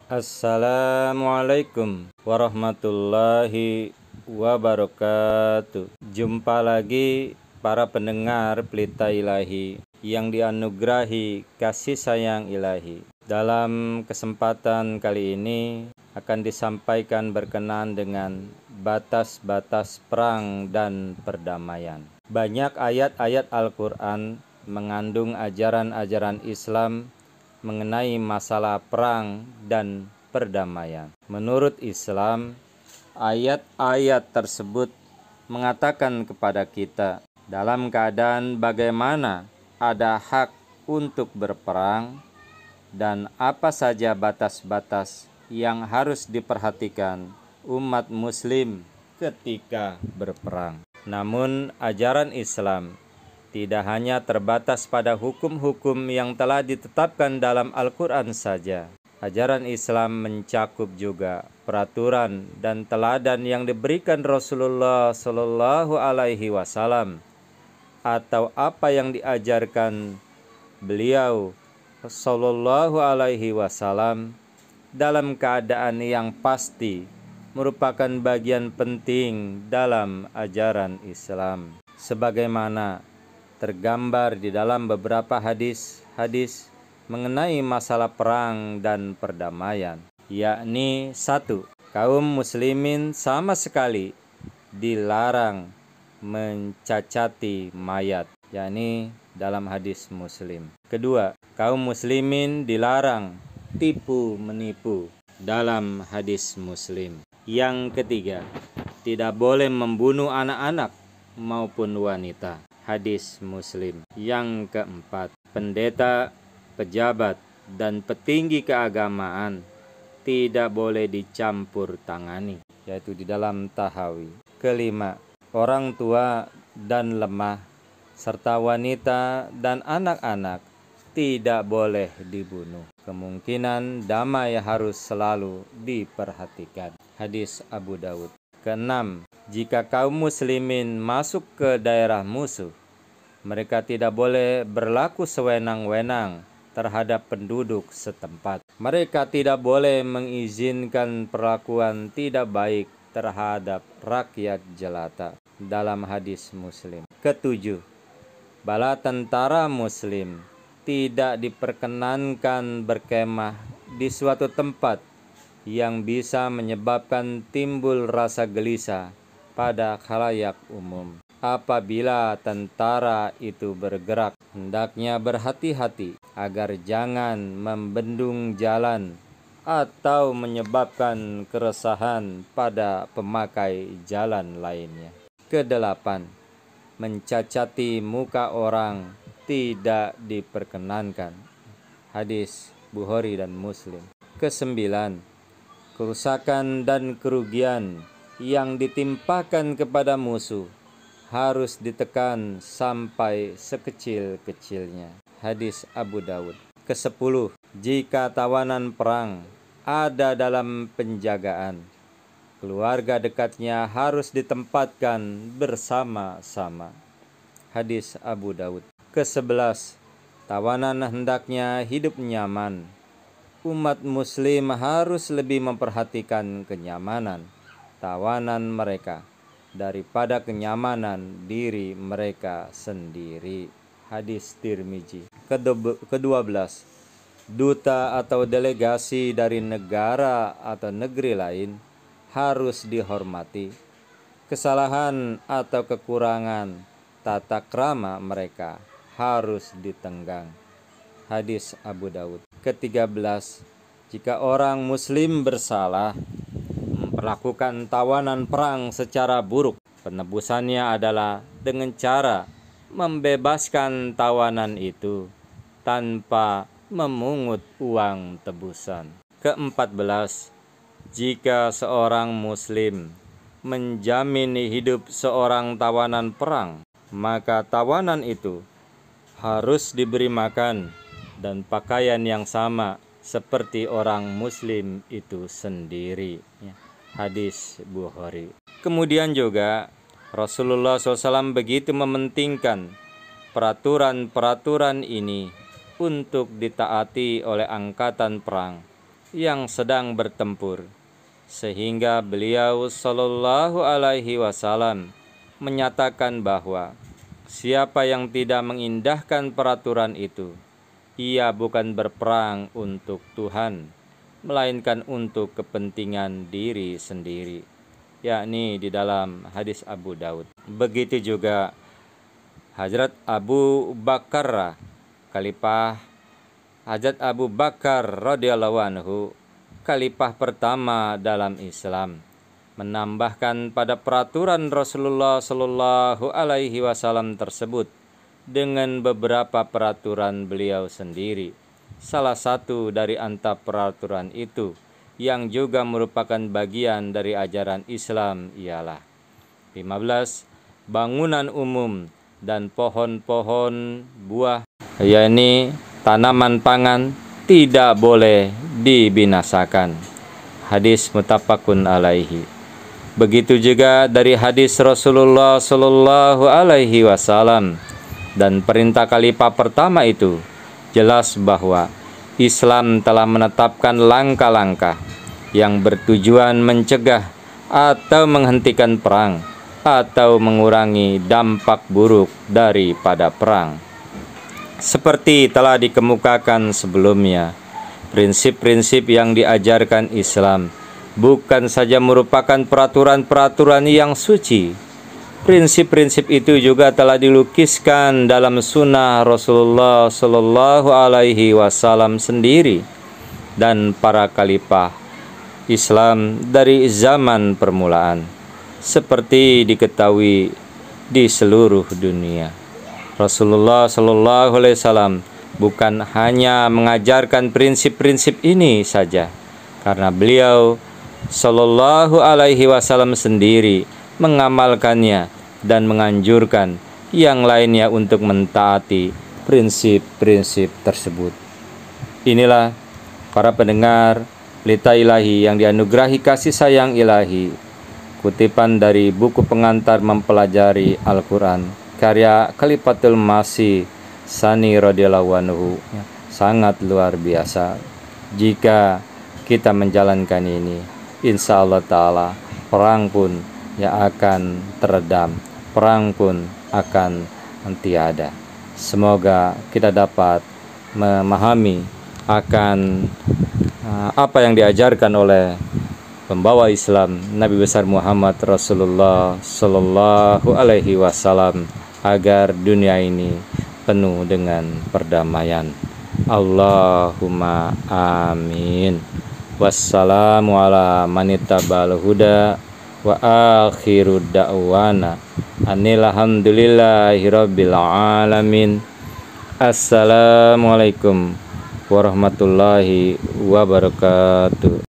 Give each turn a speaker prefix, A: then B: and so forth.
A: Assalamualaikum warahmatullahi wabarakatuh. Jumpa lagi para pendengar Pelita Ilahi yang dianugerahi kasih sayang ilahi. Dalam kesempatan kali ini akan disampaikan berkenaan dengan batas-batas perang dan perdamaian. Banyak ayat-ayat Al-Quran mengandung ajaran-ajaran Islam mengenai masalah perang dan perdamaian. Menurut Islam, ayat-ayat tersebut mengatakan kepada kita dalam keadaan bagaimana ada hak untuk berperang dan apa saja batas-batas yang harus diperhatikan umat muslim ketika berperang. Namun ajaran Islam tidak hanya terbatas pada hukum-hukum yang telah ditetapkan dalam Al-Quran saja. Ajaran Islam mencakup juga peraturan dan teladan yang diberikan Rasulullah Shallallahu Alaihi Wasallam atau apa yang diajarkan beliau Shallallahu Alaihi Wasallam dalam keadaan yang pasti merupakan bagian penting dalam ajaran Islam. Sebagaimana tergambar di dalam beberapa hadis-hadis mengenai masalah perang dan perdamaian, yakni 1. Kaum muslimin sama sekali dilarang mencacati mayat, yakni dalam hadis Muslim. 2. Kaum muslimin dilarang tipu menipu dalam hadis Muslim. Yang 3. Tidak boleh membunuh anak-anak maupun wanita, hadis Muslim. Yang 4, pendeta, pejabat, dan petinggi keagamaan tidak boleh dicampur tangani, yaitu di dalam Tahawi. 5, orang tua dan lemah serta wanita dan anak-anak tidak boleh dibunuh. Kemungkinan damai harus selalu diperhatikan, hadis Abu Dawud. 6, jika kaum muslimin masuk ke daerah musuh, mereka tidak boleh berlaku sewenang-wenang terhadap penduduk setempat. Mereka tidak boleh mengizinkan perlakuan tidak baik terhadap rakyat jelata, dalam hadis Muslim. 7, bala tentara muslim tidak diperkenankan berkemah di suatu tempat yang bisa menyebabkan timbul rasa gelisah pada khalayak umum. Apabila tentara itu bergerak, hendaknya berhati-hati agar jangan membendung jalan atau menyebabkan keresahan pada pemakai jalan lainnya. 8, mencacati muka orang tidak diperkenankan, hadis Bukhari dan Muslim. 9, kerusakan dan kerugian yang ditimpakan kepada musuh harus ditekan sampai sekecil-kecilnya, hadis Abu Dawud. 10, jika tawanan perang ada dalam penjagaan, keluarga dekatnya harus ditempatkan bersama-sama, hadis Abu Dawud. 11, tawanan hendaknya hidup nyaman. Umat muslim harus lebih memperhatikan kenyamanan tawanan mereka daripada kenyamanan diri mereka sendiri, hadis Tirmizi. 12, duta atau delegasi dari negara atau negeri lain harus dihormati. Kesalahan atau kekurangan tata krama mereka harus ditenggang, hadis Abu Dawud. 13, jika orang muslim bersalah memperlakukan tawanan perang secara buruk, penebusannya adalah dengan cara membebaskan tawanan itu tanpa memungut uang tebusan. 14, jika seorang muslim menjamin hidup seorang tawanan perang, maka tawanan itu harus diberi makan dan pakaian yang sama seperti orang muslim itu sendiri, hadis Bukhari. Kemudian juga Rasulullah SAW begitu mementingkan peraturan-peraturan ini untuk ditaati oleh angkatan perang yang sedang bertempur, sehingga beliau Shallallahu Alaihi Wasallam menyatakan bahwa siapa yang tidak mengindahkan peraturan itu, ia bukan berperang untuk Tuhan, melainkan untuk kepentingan diri sendiri, yakni di dalam hadis Abu Daud. Begitu juga Hazrat Abu Bakar, Khalifah Hazrat Abu Bakar radhiyallahu anhu, khalifah pertama dalam Islam, menambahkan pada peraturan Rasulullah Shallallahu Alaihi Wasallam tersebut dengan beberapa peraturan beliau sendiri. Salah satu dari antara peraturan itu yang juga merupakan bagian dari ajaran Islam ialah 15. Bangunan umum dan pohon-pohon buah, yakni tanaman pangan, tidak boleh dibinasakan. Hadis muttafaqun alaihi. Begitu juga dari hadis Rasulullah Shallallahu Alaihi Wasallam dan perintah khalifah pertama itu jelas bahwa Islam telah menetapkan langkah-langkah yang bertujuan mencegah atau menghentikan perang atau mengurangi dampak buruk daripada perang. Seperti telah dikemukakan sebelumnya, prinsip-prinsip yang diajarkan Islam bukan saja merupakan peraturan-peraturan yang suci. Prinsip-prinsip itu juga telah dilukiskan dalam sunnah Rasulullah Shallallahu Alaihi Wasallam sendiri dan para khalifah Islam dari zaman permulaan, seperti diketahui di seluruh dunia. Rasulullah Shallallahu Alaihi Wasallam bukan hanya mengajarkan prinsip-prinsip ini saja, karena beliau Shallallahu Alaihi Wasallam sendiri mengamalkannya dan menganjurkan yang lainnya untuk mentaati prinsip-prinsip tersebut. Inilah para pendengar Pelita Ilahi yang dianugerahi kasih sayang ilahi, kutipan dari buku pengantar mempelajari Al-Quran karya Khalifatul Masih Sani radhiyallahu anhu. Sangat luar biasa. Jika kita menjalankan ini, insya Allah ta'ala perang pun yang akan teredam, perang pun akan tiada. Semoga kita dapat memahami akan apa yang diajarkan oleh pembawa Islam Nabi besar Muhammad Rasulullah Sallallahu Alaihi Wasallam, agar dunia ini penuh dengan perdamaian. Allahumma amin. Wassalamu ala manittabal huda wa akhiru da'wana anilhamdulillahi rabbil alamin. Assalamualaikum warahmatullahi wabarakatuh.